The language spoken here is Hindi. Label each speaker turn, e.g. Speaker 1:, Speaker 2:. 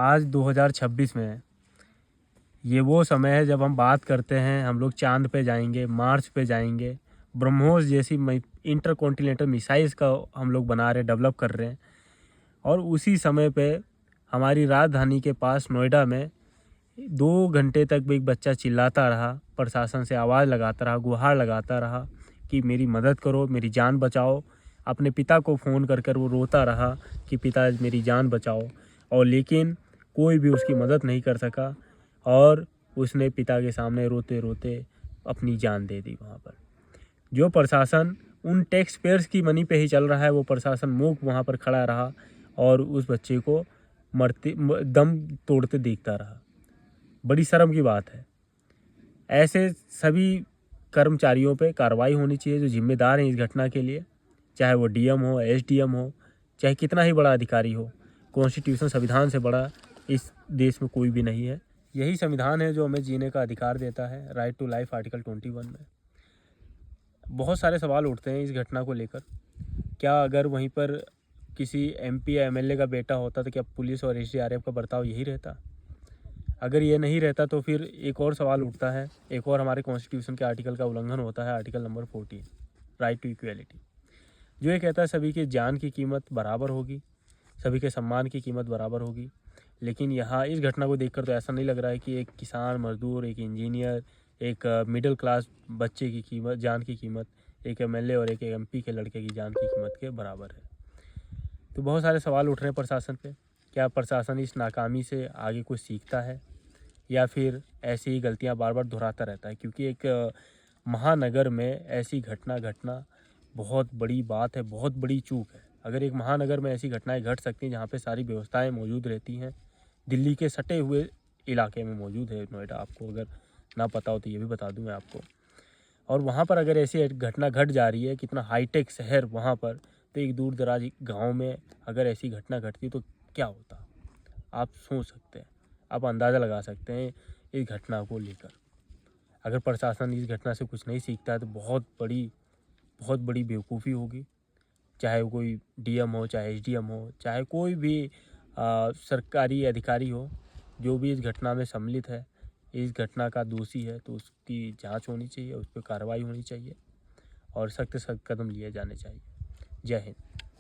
Speaker 1: आज 2026 में ये वो समय है जब हम बात करते हैं हम लोग चांद पे जाएंगे, मार्स पे जाएंगे, ब्रह्मोस जैसी इंटरकॉन्टिनेंटल मिसाइल्स का हम लोग बना रहे, डेवलप कर रहे हैं। और उसी समय पे हमारी राजधानी के पास नोएडा में 2 घंटे तक भी एक बच्चा चिल्लाता रहा, प्रशासन से आवाज़ लगाता रहा, गुहार लगाता रहा कि मेरी मदद करो, मेरी जान बचाओ। अपने पिता को फ़ोन कर कर वो रोता रहा कि पिता मेरी जान बचाओ, और लेकिन कोई भी उसकी मदद नहीं कर सका और उसने पिता के सामने रोते रोते अपनी जान दे दी वहाँ पर। जो प्रशासन उन टैक्स पेयर्स की मनी पे ही चल रहा है, वो प्रशासन मूक वहाँ पर खड़ा रहा और उस बच्चे को दम तोड़ते देखता रहा। बड़ी शर्म की बात है। ऐसे सभी कर्मचारियों पे कार्रवाई होनी चाहिए जो जिम्मेदार हैं इस घटना के लिए, चाहे वो डीएम हो, एसडीएम हो, चाहे कितना ही बड़ा अधिकारी हो। कॉन्स्टिट्यूशन, संविधान से बड़ा इस देश में कोई भी नहीं है। यही संविधान है जो हमें जीने का अधिकार देता है, राइट टू लाइफ, आर्टिकल 21 में। बहुत सारे सवाल उठते हैं इस घटना को लेकर। क्या अगर वहीं पर किसी एमपी या एमएलए का बेटा होता तो क्या पुलिस और एसडीआरएफ का बर्ताव यही रहता? अगर ये नहीं रहता तो फिर एक और सवाल उठता है, एक और हमारे कॉन्स्टिट्यूशन के आर्टिकल का उल्लंघन होता है, article number 14, right to equality, जो ये कहता है सभी की जान की कीमत बराबर होगी, सभी के सम्मान की कीमत बराबर होगी। लेकिन यहाँ इस घटना को देखकर तो ऐसा नहीं लग रहा है कि एक किसान मजदूर, एक इंजीनियर, एक मिडिल क्लास बच्चे की कीमत, जान की कीमत एक एमएलए और एक एमपी के लड़के की जान की कीमत के बराबर है। तो बहुत सारे सवाल उठ रहे हैं प्रशासन पे। क्या प्रशासन इस नाकामी से आगे कुछ सीखता है या फिर ऐसी ही गलतियां बार बार दोहराता रहता है? क्योंकि एक महानगर में ऐसी घटना घटना बहुत बड़ी बात है, बहुत बड़ी चूक है। अगर एक महानगर में ऐसी घटनाएं घट सकती हैं जहाँ पे सारी व्यवस्थाएं मौजूद रहती हैं, दिल्ली के सटे हुए इलाके में मौजूद है नोएडा, आपको अगर ना पता हो तो ये भी बता दूं मैं आपको। और वहाँ पर अगर ऐसी घटना घट जा रही है, कितना हाईटेक शहर वहाँ पर, तो एक दूर दराज गाँव में अगर ऐसी घटना घटती तो क्या होता? आप सोच सकते हैं, आप अंदाज़ा लगा सकते हैं इस घटना को लेकर। अगर प्रशासन इस घटना से कुछ नहीं सीखता है तो बहुत बड़ी बेवकूफ़ी होगी। चाहे वो कोई डीएम हो, चाहे एसडीएम हो, चाहे कोई भी सरकारी अधिकारी हो, जो भी इस घटना में सम्मिलित है, इस घटना का दोषी है, तो उसकी जांच होनी चाहिए, उस पर कार्रवाई होनी चाहिए और सख्त से सख्त कदम लिए जाने चाहिए। जय हिंद।